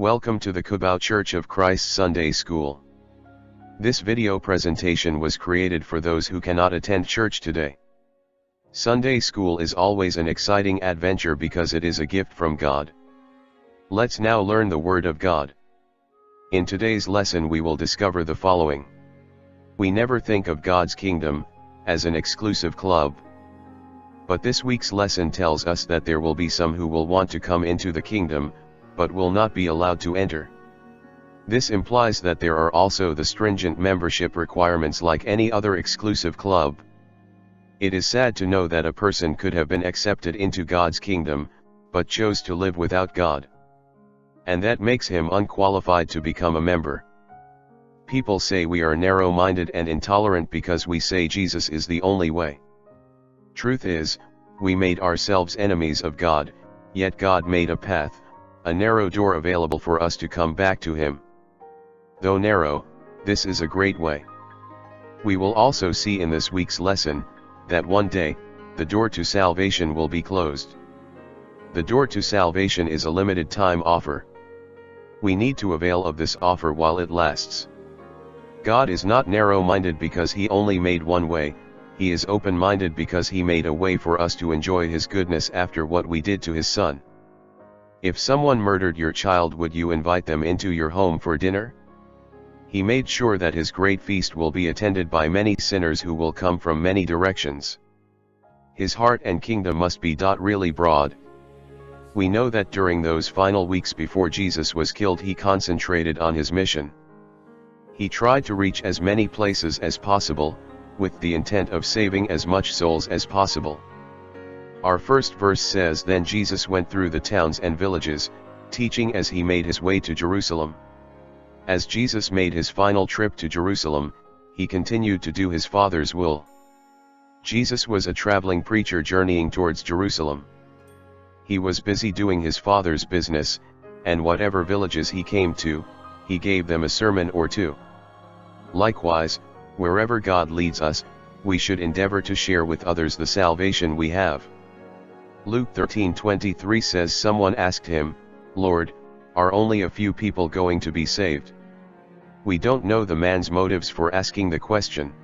Welcome to the Cubao Church of Christ Sunday School. This video presentation was created for those who cannot attend church today. Sunday school is always an exciting adventure because it is a gift from God. Let's now learn the Word of God. In today's lesson we will discover the following. We never think of God's kingdom as an exclusive club. But this week's lesson tells us that there will be some who will want to come into the kingdom, but will not be allowed to enter. This implies that there are also the stringent membership requirements like any other exclusive club. It is sad to know that a person could have been accepted into God's kingdom, but chose to live without God. And that makes him unqualified to become a member. People say we are narrow-minded and intolerant because we say Jesus is the only way. Truth is, we made ourselves enemies of God, yet God made a path, a narrow door available for us to come back to Him. Though narrow, this is a great way. We will also see in this week's lesson, that one day, the door to salvation will be closed. The door to salvation is a limited time offer. We need to avail of this offer while it lasts. God is not narrow-minded because He only made one way, He is open-minded because He made a way for us to enjoy His goodness after what we did to His Son. If someone murdered your child, would you invite them into your home for dinner? He made sure that His great feast will be attended by many sinners who will come from many directions. His heart and kingdom must be really broad. We know that during those final weeks before Jesus was killed, He concentrated on His mission. He tried to reach as many places as possible, with the intent of saving as much souls as possible. Our first verse says, "Then Jesus went through the towns and villages, teaching as He made His way to Jerusalem." As Jesus made His final trip to Jerusalem, He continued to do His Father's will. Jesus was a traveling preacher journeying towards Jerusalem. He was busy doing His Father's business, and whatever villages He came to, He gave them a sermon or two. Likewise, wherever God leads us, we should endeavor to share with others the salvation we have. Luke 13:23 says, "Someone asked Him, 'Lord, are only a few people going to be saved?'" We don't know the man's motives for asking the question.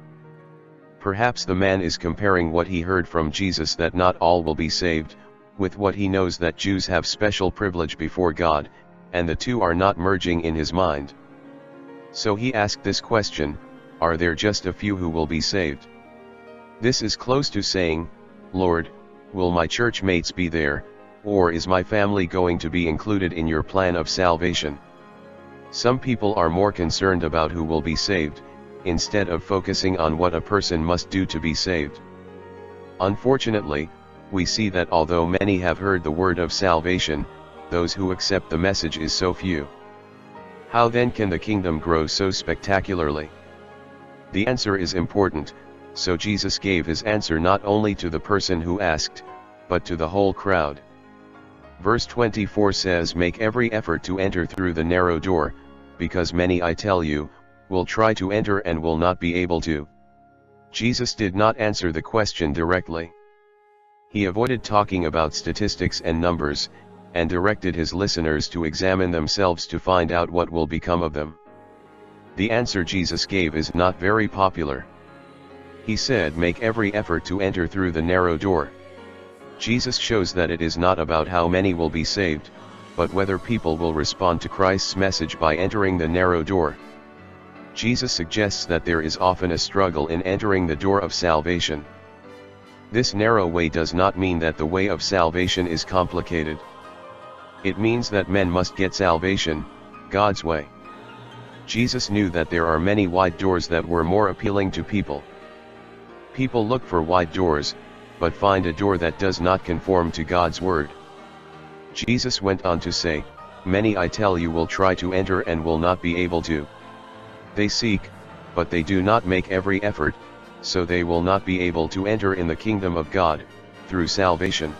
Perhaps the man is comparing what he heard from Jesus, that not all will be saved, with what he knows that Jews have special privilege before God, and the two are not merging in his mind. So he asked this question, are there just a few who will be saved? This is close to saying, "Lord, will my church mates be there, or is my family going to be included in your plan of salvation?" Some people are more concerned about who will be saved, instead of focusing on what a person must do to be saved. Unfortunately, we see that although many have heard the word of salvation, those who accept the message is so few. How then can the kingdom grow so spectacularly? The answer is important, so Jesus gave His answer not only to the person who asked, but to the whole crowd. Verse 24 says, "Make every effort to enter through the narrow door, because many, I tell you, will try to enter and will not be able to." Jesus did not answer the question directly. He avoided talking about statistics and numbers, and directed His listeners to examine themselves to find out what will become of them. The answer Jesus gave is not very popular. He said, "Make every effort to enter through the narrow door." Jesus shows that it is not about how many will be saved, but whether people will respond to Christ's message by entering the narrow door. Jesus suggests that there is often a struggle in entering the door of salvation. This narrow way does not mean that the way of salvation is complicated. It means that men must get salvation, God's way. Jesus knew that there are many wide doors that were more appealing to people. People look for wide doors, but find a door that does not conform to God's word. Jesus went on to say, "Many, I tell you, will try to enter and will not be able to. They seek, but they do not make every effort, so they will not be able to enter in the kingdom of God, through salvation."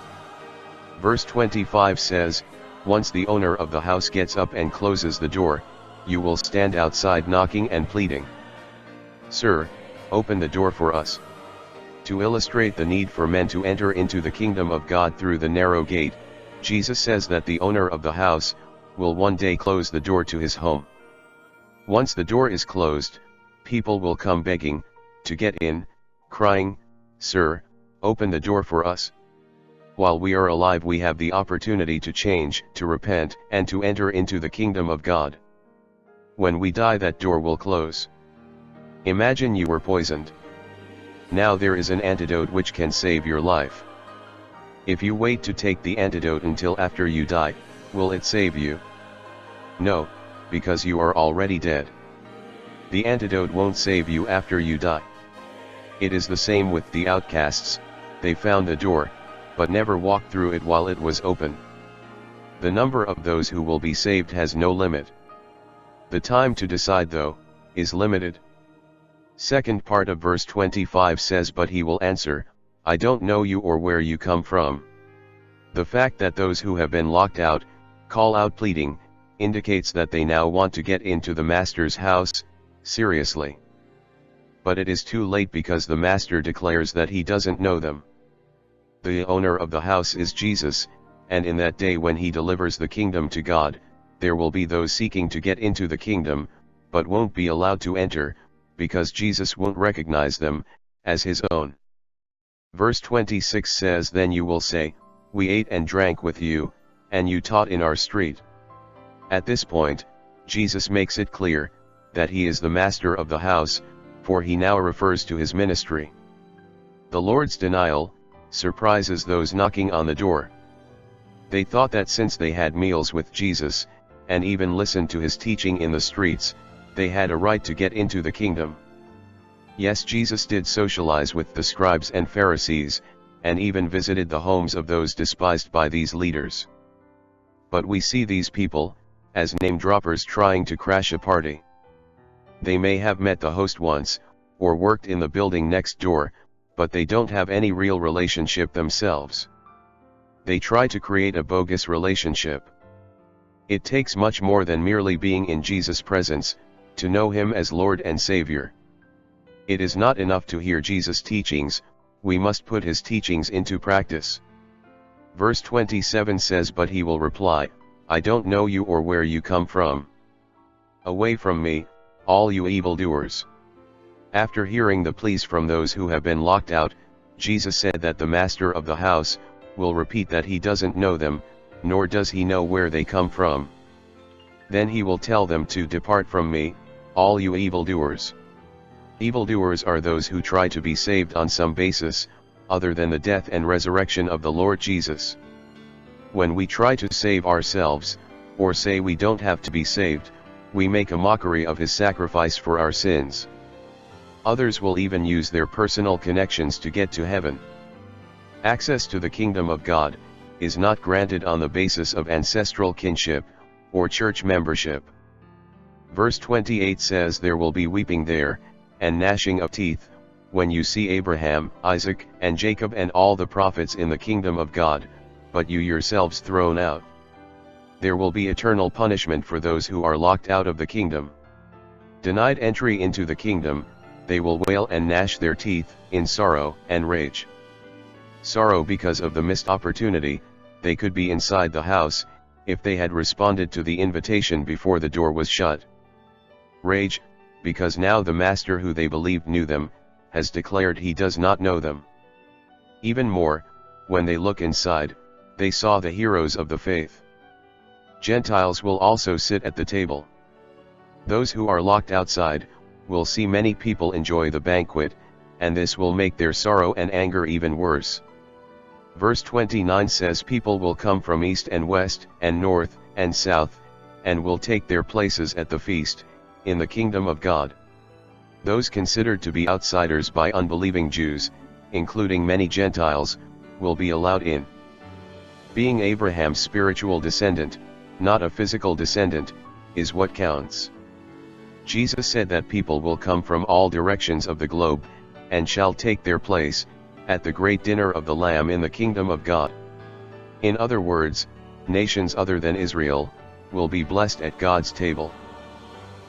Verse 25 says, "Once the owner of the house gets up and closes the door, you will stand outside knocking and pleading, 'Sir, open the door for us.'" To illustrate the need for men to enter into the kingdom of God through the narrow gate, Jesus says that the owner of the house, will one day close the door to his home. Once the door is closed, people will come begging to get in, crying, "Sir, open the door for us." While we are alive, we have the opportunity to change, to repent, and to enter into the kingdom of God. When we die, that door will close. Imagine you were poisoned. Now there is an antidote which can save your life. If you wait to take the antidote until after you die, will it save you? No, because you are already dead. The antidote won't save you after you die. It is the same with the outcasts. They found the door, but never walked through it while it was open. The number of those who will be saved has no limit. The time to decide, though, is limited. Second part of verse 25 says, "But he will answer, I don't know you or where you come from." The fact that those who have been locked out, call out pleading, indicates that they now want to get into the master's house, seriously. But it is too late, because the master declares that he doesn't know them. The owner of the house is Jesus, and in that day when he delivers the kingdom to God, there will be those seeking to get into the kingdom, but won't be allowed to enter, because Jesus won't recognize them as his own. Verse 26 says, "Then you will say, we ate and drank with you, and you taught in our street." At this point, Jesus makes it clear that he is the master of the house, for he now refers to his ministry. The Lord's denial surprises those knocking on the door. They thought that since they had meals with Jesus, and even listened to his teaching in the streets, they had a right to get into the kingdom. Yes, Jesus did socialize with the scribes and Pharisees, and even visited the homes of those despised by these leaders. But we see these people as name-droppers trying to crash a party. They may have met the host once, or worked in the building next door, but they don't have any real relationship themselves. They try to create a bogus relationship. It takes much more than merely being in Jesus' presence to know him as Lord and Savior. It is not enough to hear Jesus' teachings, we must put his teachings into practice. Verse 27 says, "But he will reply, I don't know you or where you come from. Away from me, all you evildoers." After hearing the pleas from those who have been locked out, Jesus said that the master of the house will repeat that he doesn't know them, nor does he know where they come from. Then he will tell them to depart from me, all you evildoers. Evildoers are those who try to be saved on some basis other than the death and resurrection of the Lord Jesus. When we try to save ourselves, or say we don't have to be saved, we make a mockery of his sacrifice for our sins. Others will even use their personal connections to get to heaven. Access to the kingdom of God is not granted on the basis of ancestral kinship or church membership. Verse 28 says, "There will be weeping there, and gnashing of teeth, when you see Abraham, Isaac, and Jacob and all the prophets in the kingdom of God, but you yourselves thrown out." There will be eternal punishment for those who are locked out of the kingdom. Denied entry into the kingdom, they will wail and gnash their teeth in sorrow and rage. Sorrow because of the missed opportunity. They could be inside the house if they had responded to the invitation before the door was shut. Rage, because now the master who they believed knew them, has declared he does not know them. Even more, when they look inside, they saw the heroes of the faith. Gentiles will also sit at the table. Those who are locked outside will see many people enjoy the banquet, and this will make their sorrow and anger even worse. Verse 29 says, "People will come from east and west, and north, and south, and will take their places at the feast, in the kingdom of God." Those considered to be outsiders by unbelieving Jews, including many Gentiles, will be allowed in. Being Abraham's spiritual descendant, not a physical descendant, is what counts. Jesus said that people will come from all directions of the globe, and shall take their place at the great dinner of the Lamb in the kingdom of God. In other words, nations other than Israel will be blessed at God's table.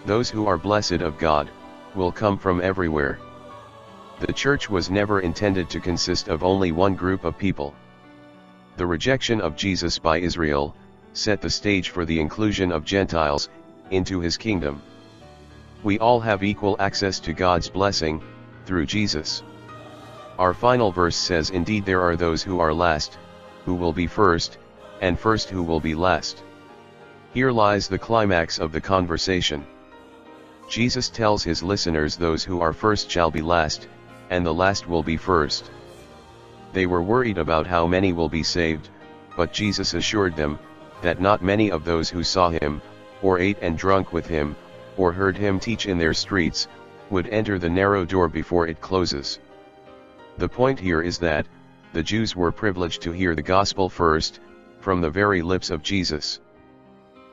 Those who are blessed of God will come from everywhere. The church was never intended to consist of only one group of people. The rejection of Jesus by Israel set the stage for the inclusion of Gentiles into his kingdom. We all have equal access to God's blessing through Jesus. Our final verse says, "Indeed there are those who are last, who will be first, and first who will be last." Here lies the climax of the conversation. Jesus tells his listeners those who are first shall be last, and the last will be first. They were worried about how many will be saved, but Jesus assured them that not many of those who saw him, or ate and drunk with him, or heard him teach in their streets, would enter the narrow door before it closes. The point here is that the Jews were privileged to hear the gospel first, from the very lips of Jesus.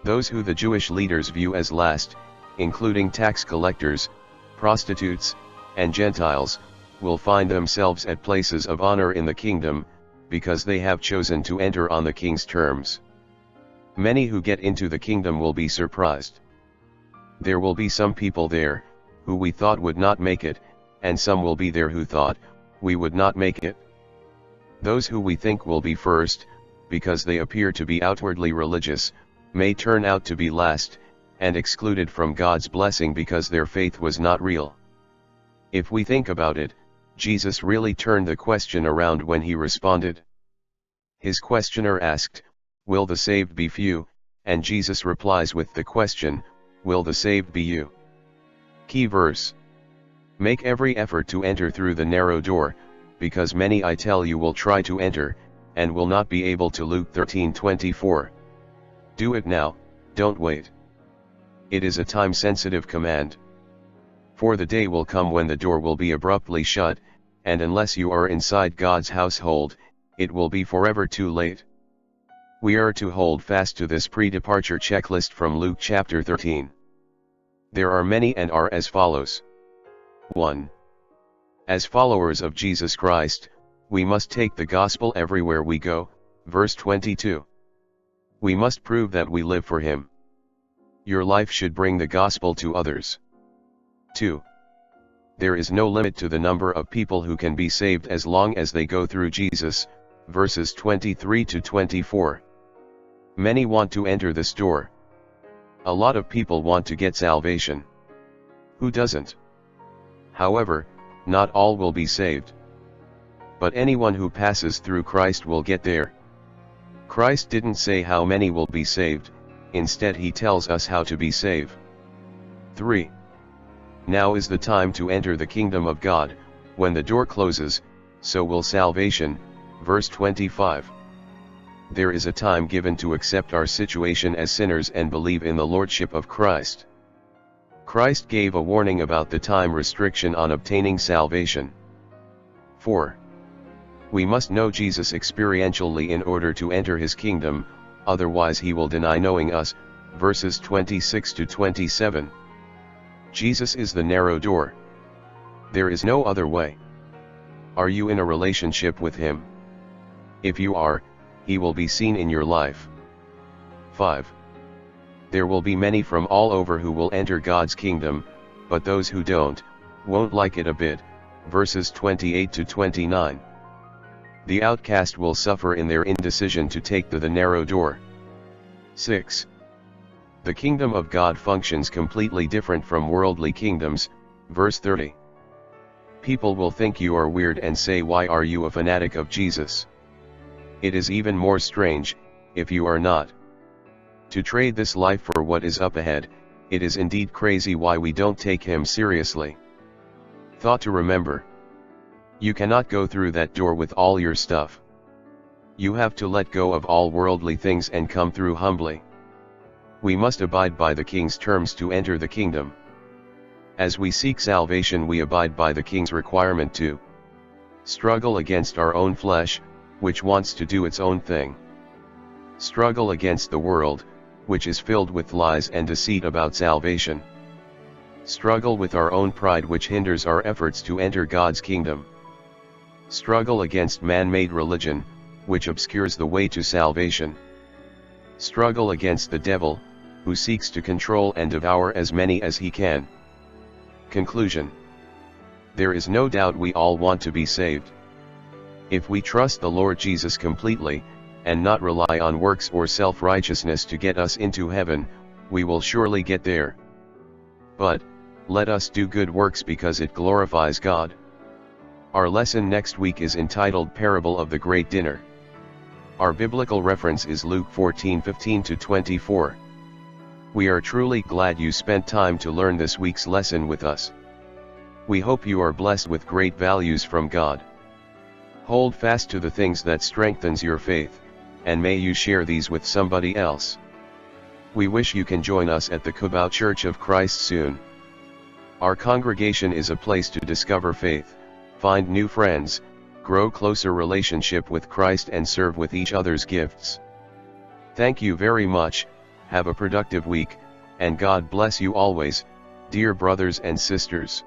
Those who the Jewish leaders view as last, including tax collectors, prostitutes, and Gentiles, will find themselves at places of honor in the kingdom, because they have chosen to enter on the king's terms. Many who get into the kingdom will be surprised. There will be some people there, who we thought would not make it, and some will be there who thought, we would not make it. Those who we think will be first, because they appear to be outwardly religious, may turn out to be last, and excluded from God's blessing because their faith was not real. If we think about it, Jesus really turned the question around when he responded. His questioner asked, "Will the saved be few?" And Jesus replies with the question, "Will the saved be you?" Key verse. Make every effort to enter through the narrow door, because many, I tell you, will try to enter, and will not be able to. Luke 13:24. Do it now, don't wait. It is a time-sensitive command. For the day will come when the door will be abruptly shut, and unless you are inside God's household, it will be forever too late. We are to hold fast to this pre-departure checklist from Luke chapter 13. There are many and are as follows. 1. As followers of Jesus Christ, we must take the gospel everywhere we go, verse 22. We must prove that we live for him. Your life should bring the gospel to others. 2. There is no limit to the number of people who can be saved as long as they go through Jesus, verses 23 to 24. Many want to enter this door. A lot of people want to get salvation. Who doesn't? However, not all will be saved. But anyone who passes through Christ will get there. Christ didn't say how many will be saved, instead he tells us how to be saved. 3. Now is the time to enter the kingdom of God. When the door closes, so will salvation, verse 25. There is a time given to accept our situation as sinners and believe in the Lordship of Christ. Christ gave a warning about the time restriction on obtaining salvation. 4. We must know Jesus experientially in order to enter his kingdom, otherwise he will deny knowing us, verses 26 to 27. Jesus is the narrow door. There is no other way. Are you in a relationship with him? If you are, he will be seen in your life. 5. There will be many from all over who will enter God's kingdom, but those who don't, won't like it a bit, verses 28 to 29. The outcast will suffer in their indecision to take the narrow door. 6. The kingdom of God functions completely different from worldly kingdoms, verse 30. People will think you are weird and say, why are you a fanatic of Jesus? It is even more strange, if you are not. To trade this life for what is up ahead, it is indeed crazy why we don't take him seriously. Thought to remember. You cannot go through that door with all your stuff. You have to let go of all worldly things and come through humbly. We must abide by the king's terms to enter the kingdom. As we seek salvation, we abide by the king's requirement to struggle against our own flesh, which wants to do its own thing. Struggle against the world, which is filled with lies and deceit about salvation. Struggle with our own pride, which hinders our efforts to enter God's kingdom. Struggle against man-made religion, which obscures the way to salvation. Struggle against the devil, who seeks to control and devour as many as he can. Conclusion. There is no doubt we all want to be saved. If we trust the Lord Jesus completely, and not rely on works or self-righteousness to get us into heaven, we will surely get there. But, let us do good works because it glorifies God. Our lesson next week is entitled Parable of the Great Dinner. Our biblical reference is Luke 14:15-24. We are truly glad you spent time to learn this week's lesson with us. We hope you are blessed with great values from God. Hold fast to the things that strengthens your faith, and may you share these with somebody else. We wish you can join us at the Cubao Church of Christ soon. Our congregation is a place to discover faith, find new friends, grow closer relationship with Christ and serve with each other's gifts. Thank you very much, have a productive week, and God bless you always, dear brothers and sisters.